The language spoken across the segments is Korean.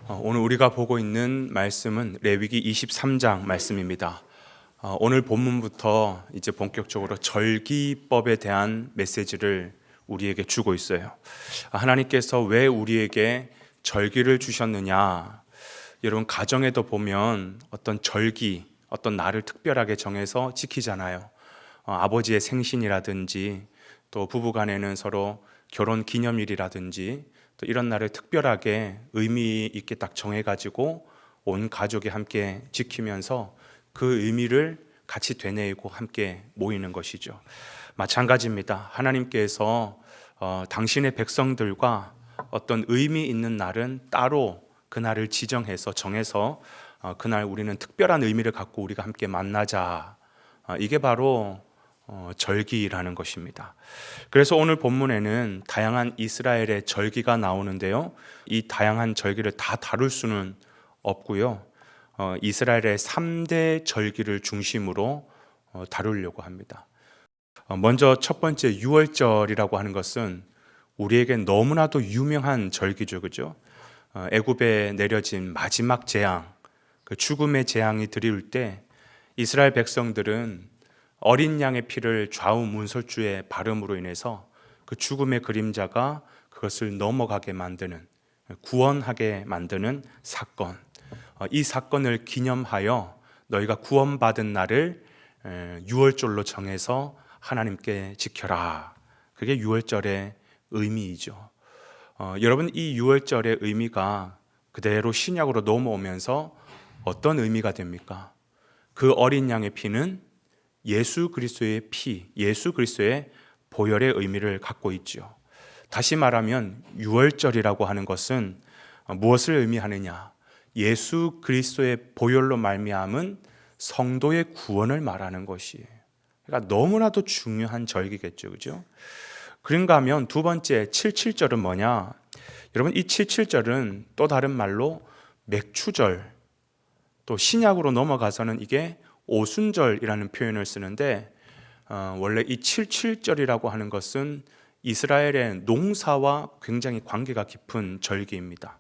오늘 우리가 보고 있는 말씀은 레위기 23장 말씀입니다. 오늘 본문부터 이제 본격적으로 절기법에 대한 메시지를 우리에게 주고 있어요. 하나님께서 왜 우리에게 절기를 주셨느냐? 여러분, 가정에도 보면 어떤 절기, 어떤 날을 특별하게 정해서 지키잖아요. 아버지의 생신이라든지 또 부부간에는 서로 결혼 기념일이라든지 또 이런 날을 특별하게 의미 있게 딱 정해가지고 온 가족이 함께 지키면서 그 의미를 같이 되뇌이고 함께 모이는 것이죠. 마찬가지입니다. 하나님께서 당신의 백성들과 어떤 의미 있는 날은 따로 그 날을 지정해서 정해서 그날 우리는 특별한 의미를 갖고 우리가 함께 만나자. 이게 바로 절기라는 것입니다. 그래서 오늘 본문에는 다양한 이스라엘의 절기가 나오는데요, 이 다양한 절기를 다 다룰 수는 없고요, 이스라엘의 3대 절기를 중심으로 다루려고 합니다. 먼저 첫 번째 유월절이라고 하는 것은 우리에게 너무나도 유명한 절기죠, 그죠? 애굽에 내려진 마지막 재앙, 그 죽음의 재앙이 드리울 때 이스라엘 백성들은 어린 양의 피를 좌우 문설주에 바름으로 인해서 그 죽음의 그림자가 그것을 넘어가게 만드는, 구원하게 만드는 사건, 이 사건을 기념하여 너희가 구원받은 날을 유월절로 정해서 하나님께 지켜라. 그게 유월절의 의미이죠. 여러분, 이 유월절의 의미가 그대로 신약으로 넘어오면서 어떤 의미가 됩니까? 그 어린 양의 피는 예수 그리스도의 피, 예수 그리스도의 보혈의 의미를 갖고 있죠. 다시 말하면 유월절이라고 하는 것은 무엇을 의미하느냐? 예수 그리스도의 보혈로 말미암은 성도의 구원을 말하는 것이에요. 그러니까 너무나도 중요한 절기겠죠, 그죠? 그런가 하면 두 번째 77절은 뭐냐? 여러분, 이 77절은 또 다른 말로 맥추절, 또 신약으로 넘어가서는 이게 오순절이라는 표현을 쓰는데, 원래 이 77절이라고 하는 것은 이스라엘의 농사와 굉장히 관계가 깊은 절기입니다.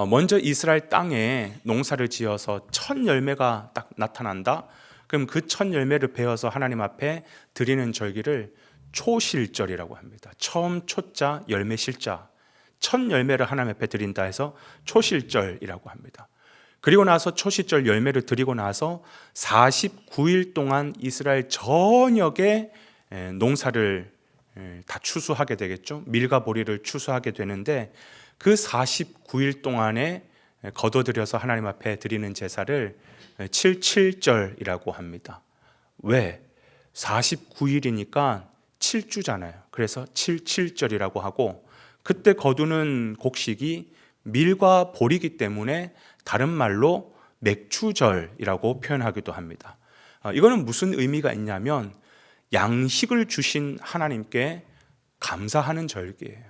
먼저 이스라엘 땅에 농사를 지어서 첫 열매가 딱 나타난다. 그럼 그 첫 열매를 베어서 하나님 앞에 드리는 절기를 초실절이라고 합니다. 처음 초자, 열매 실자, 첫 열매를 하나님 앞에 드린다 해서 초실절이라고 합니다. 그리고 나서 초실절 열매를 드리고 나서 49일 동안 이스라엘 전역에 농사를 다 추수하게 되겠죠. 밀과 보리를 추수하게 되는데, 그 49일 동안에 거둬들여서 하나님 앞에 드리는 제사를 77절이라고 합니다. 왜? 49일이니까 7주잖아요. 그래서 77절이라고 하고, 그때 거두는 곡식이 밀과 보리이기 때문에 다른 말로 맥추절이라고 표현하기도 합니다. 이거는 무슨 의미가 있냐면 양식을 주신 하나님께 감사하는 절기예요.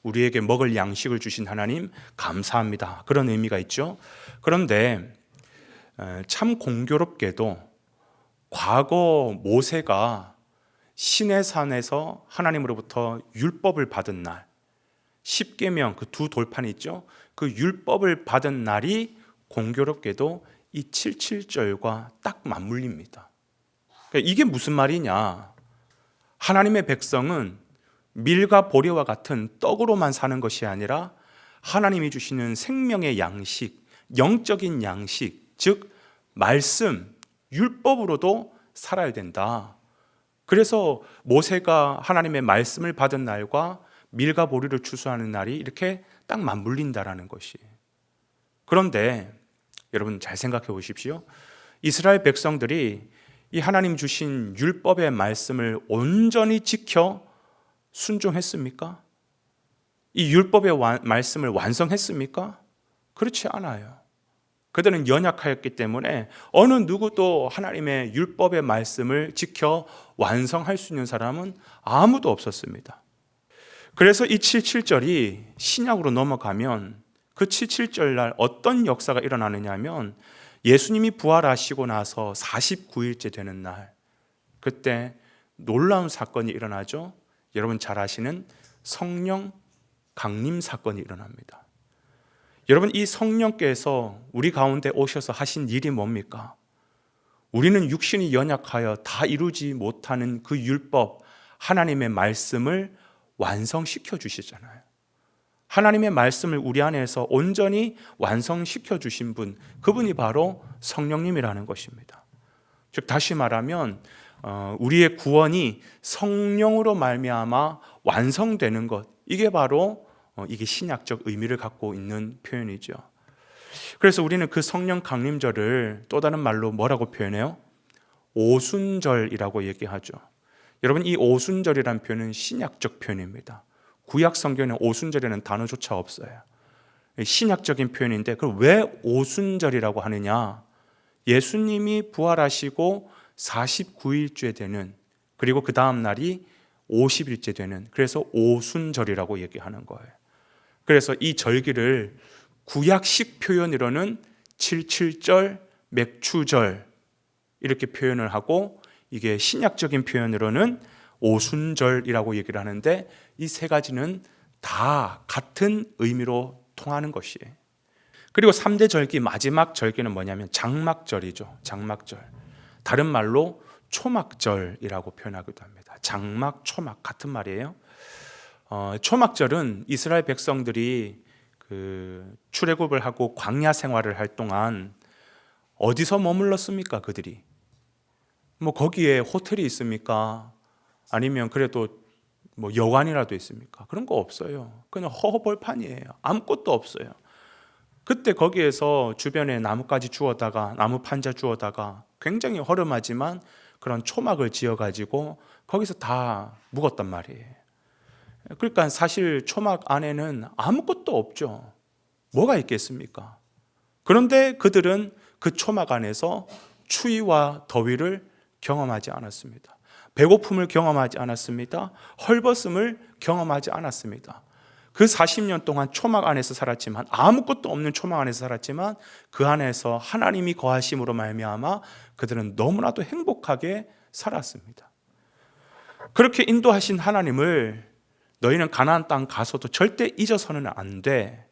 우리에게 먹을 양식을 주신 하나님 감사합니다. 그런 의미가 있죠. 그런데 참 공교롭게도 과거 모세가 시내산에서 하나님으로부터 율법을 받은 날, 십계명, 그 두 돌판이 있죠. 그 율법을 받은 날이 공교롭게도 이 77절과 딱 맞물립니다. 그러니까 이게 무슨 말이냐? 하나님의 백성은 밀과 보리와 같은 떡으로만 사는 것이 아니라 하나님이 주시는 생명의 양식, 영적인 양식, 즉 말씀, 율법으로도 살아야 된다. 그래서 모세가 하나님의 말씀을 받은 날과 밀과 보리를 추수하는 날이 이렇게 딱 맞물린다라는 것이. 그런데 여러분, 잘 생각해 보십시오. 이스라엘 백성들이 이 하나님 주신 율법의 말씀을 온전히 지켜 순종했습니까? 이 율법의 말씀을 완성했습니까? 그렇지 않아요. 그들은 연약하였기 때문에 어느 누구도 하나님의 율법의 말씀을 지켜 완성할 수 있는 사람은 아무도 없었습니다. 그래서 이 77절이 신약으로 넘어가면 그 77절 날 어떤 역사가 일어나느냐 하면, 예수님이 부활하시고 나서 49일째 되는 날, 그때 놀라운 사건이 일어나죠. 여러분 잘 아시는 성령 강림 사건이 일어납니다. 여러분, 이 성령께서 우리 가운데 오셔서 하신 일이 뭡니까? 우리는 육신이 연약하여 다 이루지 못하는 그 율법, 하나님의 말씀을 완성시켜 주시잖아요. 하나님의 말씀을 우리 안에서 온전히 완성시켜 주신 분, 그분이 바로 성령님이라는 것입니다. 즉 다시 말하면 우리의 구원이 성령으로 말미암아 완성되는 것, 이게 바로 이게 신약적 의미를 갖고 있는 표현이죠. 그래서 우리는 그 성령 강림절을 또 다른 말로 뭐라고 표현해요? 오순절이라고 얘기하죠. 여러분, 이 오순절이라는 표현은 신약적 표현입니다. 구약 성경에는 오순절이라는 단어조차 없어요. 신약적인 표현인데 그걸 왜 오순절이라고 하느냐? 예수님이 부활하시고 49일째 되는, 그리고 그 다음 날이 50일째 되는, 그래서 오순절이라고 얘기하는 거예요. 그래서 이 절기를 구약식 표현으로는 칠칠절, 맥추절 이렇게 표현을 하고, 이게 신약적인 표현으로는 오순절이라고 얘기를 하는데, 이 세 가지는 다 같은 의미로 통하는 것이에요. 그리고 3대 절기 마지막 절기는 뭐냐면 장막절이죠. 장막절. 다른 말로 초막절이라고 표현하기도 합니다. 장막, 초막 같은 말이에요. 초막절은 이스라엘 백성들이 출애굽을 하고 광야 생활을 할 동안 어디서 머물렀습니까? 그들이 뭐 거기에 호텔이 있습니까? 아니면 그래도 뭐 여관이라도 있습니까? 그런 거 없어요. 그냥 허허벌판이에요. 아무것도 없어요. 그때 거기에서 주변에 나뭇가지 주워다가, 나무 판자 주워다가 굉장히 허름하지만 그런 초막을 지어가지고 거기서 다 묵었단 말이에요. 그러니까 사실 초막 안에는 아무것도 없죠. 뭐가 있겠습니까? 그런데 그들은 그 초막 안에서 추위와 더위를 경험하지 않았습니다. 배고픔을 경험하지 않았습니다. 헐벗음을 경험하지 않았습니다. 그 40년 동안 초막 안에서 살았지만, 아무것도 없는 초막 안에서 살았지만 그 안에서 하나님이 거하심으로 말미암아 그들은 너무나도 행복하게 살았습니다. 그렇게 인도하신 하나님을 너희는 가나안 땅 가서도 절대 잊어서는 안 돼.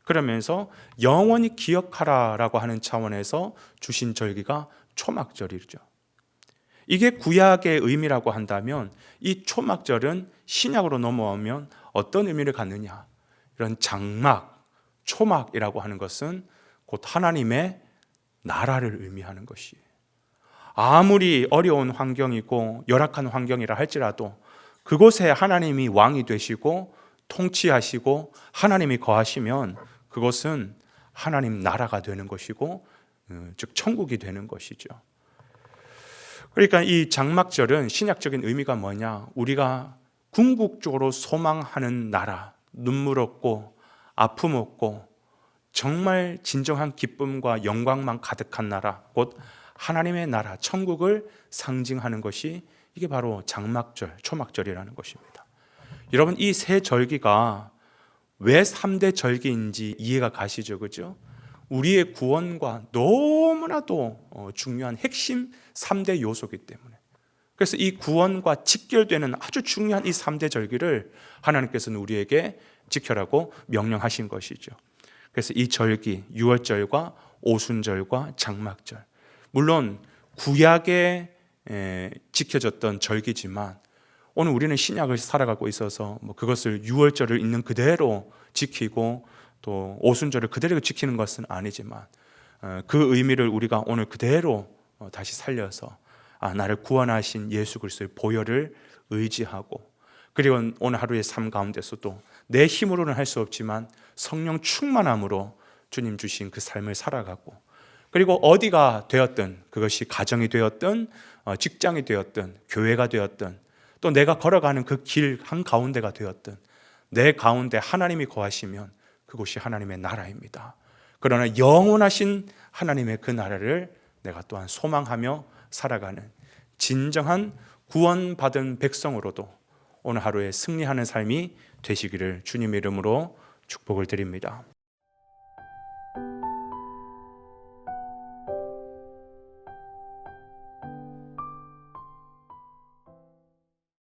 그러면서 영원히 기억하라라고 하는 차원에서 주신 절기가 초막절이죠. 이게 구약의 의미라고 한다면, 이 초막절은 신약으로 넘어오면 어떤 의미를 갖느냐? 이런 장막, 초막이라고 하는 것은 곧 하나님의 나라를 의미하는 것이에요. 아무리 어려운 환경이고 열악한 환경이라 할지라도 그곳에 하나님이 왕이 되시고 통치하시고 하나님이 거하시면 그것은 하나님 나라가 되는 것이고, 즉 천국이 되는 것이죠. 그러니까 이 장막절은 신약적인 의미가 뭐냐? 우리가 궁극적으로 소망하는 나라, 눈물 없고 아픔 없고 정말 진정한 기쁨과 영광만 가득한 나라, 곧 하나님의 나라, 천국을 상징하는 것이 이게 바로 장막절, 초막절이라는 것입니다. 여러분, 이 세 절기가 왜 3대 절기인지 이해가 가시죠? 그죠? 우리의 구원과 너무나도 중요한 핵심 3대 요소이기 때문에, 그래서 이 구원과 직결되는 아주 중요한 이 3대 절기를 하나님께서는 우리에게 지켜라고 명령하신 것이죠. 그래서 이 절기, 유월절과 오순절과 장막절, 물론 구약에 지켜졌던 절기지만 오늘 우리는 신약을 살아가고 있어서 그것을 유월절을 있는 그대로 지키고 또 오순절을 그대로 지키는 것은 아니지만, 그 의미를 우리가 오늘 그대로 다시 살려서 나를 구원하신 예수 그리스도의 보혈을 의지하고, 그리고 오늘 하루의 삶 가운데서도 내 힘으로는 할 수 없지만 성령 충만함으로 주님 주신 그 삶을 살아가고, 그리고 어디가 되었든, 그것이 가정이 되었든 직장이 되었든 교회가 되었든 또 내가 걸어가는 그 길 한가운데가 되었든 내 가운데 하나님이 거하시면 그곳이 하나님의 나라입니다. 그러나 영원하신 하나님의 그 나라를 내가 또한 소망하며 살아가는 진정한 구원받은 백성으로도 오늘 하루에 승리하는 삶이 되시기를 주님의 이름으로 축복을 드립니다.